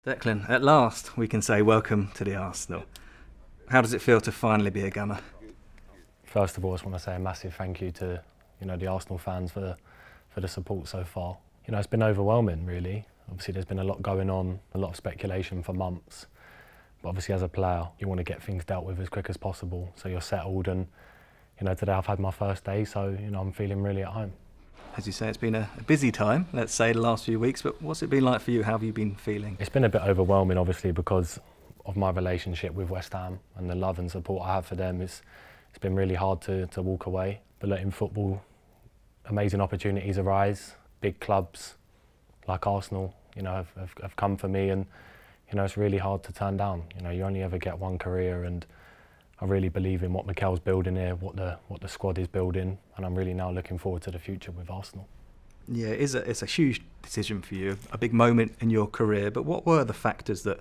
Declan, at last we can say welcome to the Arsenal. How does it feel to finally be a Gunner? First of all, I just want to say a massive thank you to the Arsenal fans for the support so far. It's been overwhelming, really. Obviously, there's been a lot going on, a lot of speculation for months. But obviously, as a player, you want to get things dealt with as quick as possible, so you're settled. And today I've had my first day, so I'm feeling really at home. As you say, it's been a busy time, let's say, the last few weeks, but what's it been like for you? How have you been feeling? It's been a bit overwhelming, obviously, because of my relationship with West Ham and the love and support I have for them. It's been really hard to walk away. But in football, amazing opportunities arise. Big clubs like Arsenal, have come for me, and it's really hard to turn down. You only ever get one career, and I really believe in what Mikel's building here, what the squad is building, and I'm really now looking forward to the future with Arsenal. Yeah, it's a huge decision for you, a big moment in your career, but what were the factors that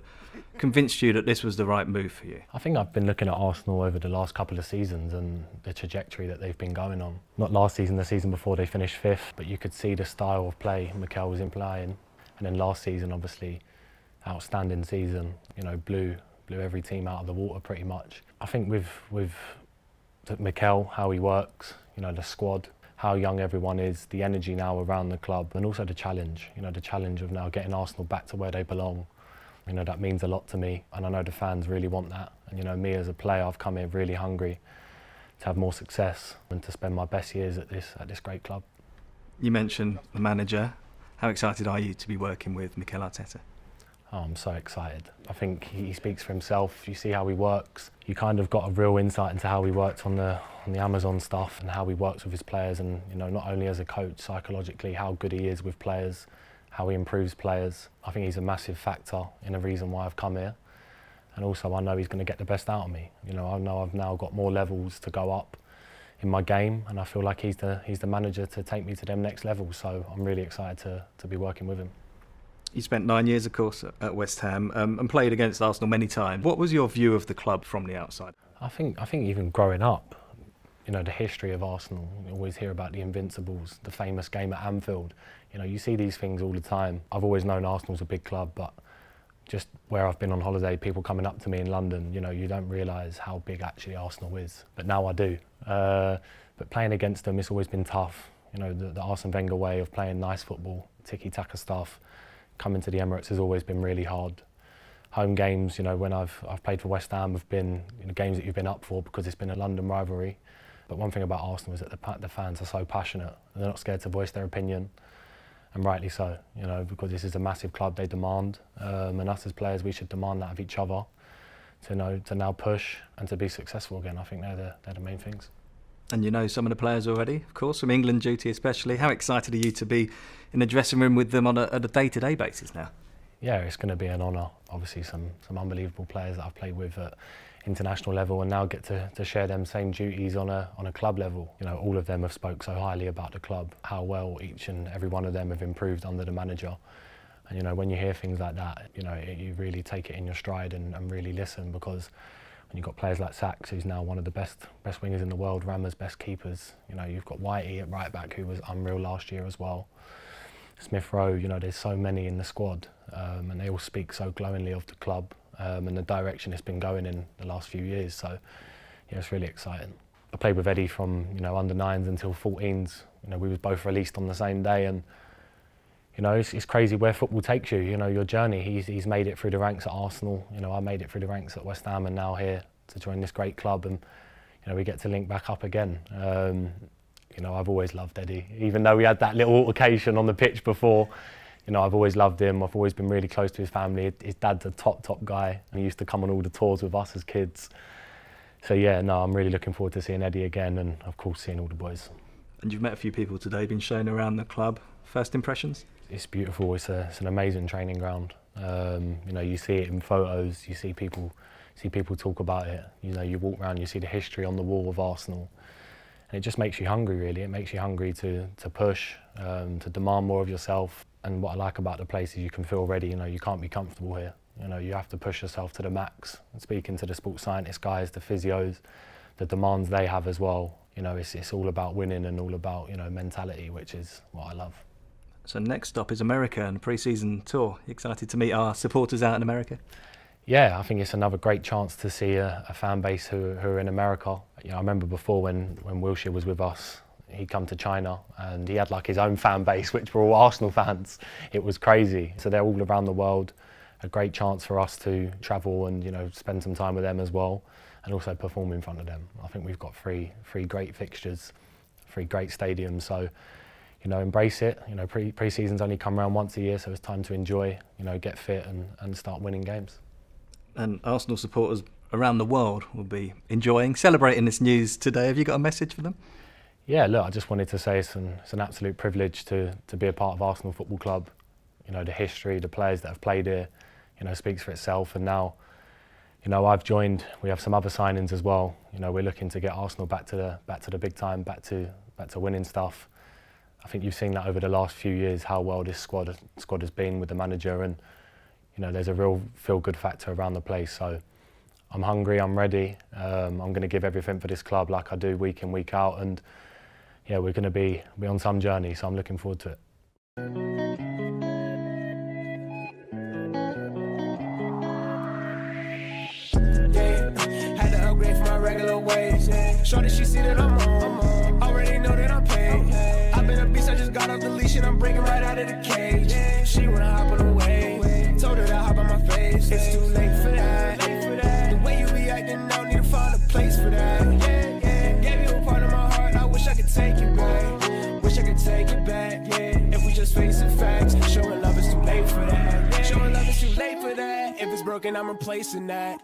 convinced you that this was the right move for you? I think I've been looking at Arsenal over the last couple of seasons and the trajectory that they've been going on. Not last season, the season before they finished fifth, but you could see the style of play Mikel was implying. And then last season, obviously, outstanding season, blew every team out of the water pretty much. I think with Mikel, how he works, the squad, how young everyone is, the energy now around the club, and also the challenge, the challenge of now getting Arsenal back to where they belong. That means a lot to me, and I know the fans really want that. And me as a player, I've come here really hungry to have more success and to spend my best years at this great club. You mentioned the manager. How excited are you to be working with Mikel Arteta? Oh, I'm so excited. I think he speaks for himself. You see how he works. You kind of got a real insight into how he worked on the Amazon stuff and how he works with his players, and not only as a coach, psychologically, how good he is with players, how he improves players. I think he's a massive factor in the reason why I've come here. And also I know he's going to get the best out of me. I know I've now got more levels to go up in my game, and I feel like he's the manager to take me to them next levels. So I'm really excited to be working with him. You spent 9 years, of course, at West Ham and played against Arsenal many times. What was your view of the club from the outside? I think even growing up, the history of Arsenal, you always hear about the Invincibles, the famous game at Anfield. You see these things all the time. I've always known Arsenal's a big club, but just where I've been on holiday, people coming up to me in London, you don't realise how big actually Arsenal is. But now I do. But playing against them, it's always been tough. The Arsene Wenger way of playing nice football, tiki-taka stuff, coming to the Emirates has always been really hard. Home games, when I've played for West Ham, have been games that you've been up for because it's been a London rivalry. But one thing about Arsenal is that the fans are so passionate and they're not scared to voice their opinion, and rightly so, because this is a massive club. They demand, and us as players, we should demand that of each other to now push and to be successful again. I think they're the main things. And some of the players already, of course, from England duty especially. How excited are you to be in the dressing room with them on a day-to-day basis now? Yeah, it's going to be an honour. Obviously, some unbelievable players that I've played with at international level, and now get to share them same duties on a club level. All of them have spoke so highly about the club, how well each and every one of them have improved under the manager. And when you hear things like that, you really take it in your stride and really listen, because when you've got players like Sachs, who's now one of the best wingers in the world, Rama's best keepers. You've got Whitey at right back, who was unreal last year as well. Smith Rowe, there's so many in the squad, and they all speak so glowingly of the club and the direction it's been going in the last few years. So yeah, it's really exciting. I played with Eddie from under 9s until 14s. We was both released on the same day, and it's crazy where football takes you. Your journey. He's made it through the ranks at Arsenal. I made it through the ranks at West Ham, and now here to join this great club, and we get to link back up again. I've always loved Eddie, even though we had that little altercation on the pitch before. I've always loved him. I've always been really close to his family. His dad's a top guy, and he used to come on all the tours with us as kids. So yeah, no, I'm really looking forward to seeing Eddie again, and of course seeing all the boys. And you've met a few people today, been shown around the club. First impressions? It's beautiful. It's an amazing training ground. You see it in photos. You see people talk about it. You walk around, you see the history on the wall of Arsenal, and it just makes you hungry. Really, it makes you hungry to push, to demand more of yourself. And what I like about the place is you can feel ready. You can't be comfortable here. You have to push yourself to the max. And speaking to the sports scientists guys, the physios, the demands they have as well. It's all about winning and all about mentality, which is what I love. So next stop is America and a pre-season tour. You excited to meet our supporters out in America? Yeah, I think it's another great chance to see a fan base who are in America. You know, I remember before when Wilshere was with us, he'd come to China and he had like his own fan base, which were all Arsenal fans. It was crazy. So they're all around the world. A great chance for us to travel and, you know, spend some time with them as well, and also perform in front of them. I think we've got three great fixtures, 3 great stadiums. So, you know, embrace it. You know, pre-seasons only come around once a year, so it's time to enjoy, you know, get fit and start winning games. And Arsenal supporters around the world will be enjoying, celebrating this news today. Have you got a message for them? Yeah, look, I just wanted to say it's an absolute privilege to be a part of Arsenal Football Club. You know, the history, the players that have played here, you know, speaks for itself. And now, you know, I've joined. We have some other signings as well. You know, we're looking to get Arsenal back to the big time, back to winning stuff. I think you've seen that over the last few years how well this squad has been with the manager, and you know, there's a real feel-good factor around the place. So I'm hungry, I'm ready. I'm going to give everything for this club like I do week in, week out, and yeah, we're going to be on some journey. So I'm looking forward to it. Had to upgrade from my regular ways. Shorty, she see that I'm on. Already know that I'm paid. I've been a beast, I just got off the leash and I'm breaking right out of the cage. She wanna hop on the wave. Told her to hop on my face. It's too late for that. The way you be acting now, need to find a place for that. Gave you a part of my heart, I wish I could take it back. Wish I could take it back. If we just face the facts, showing love is too late for that. Showing love is too late for that. If it's broken, I'm replacing that.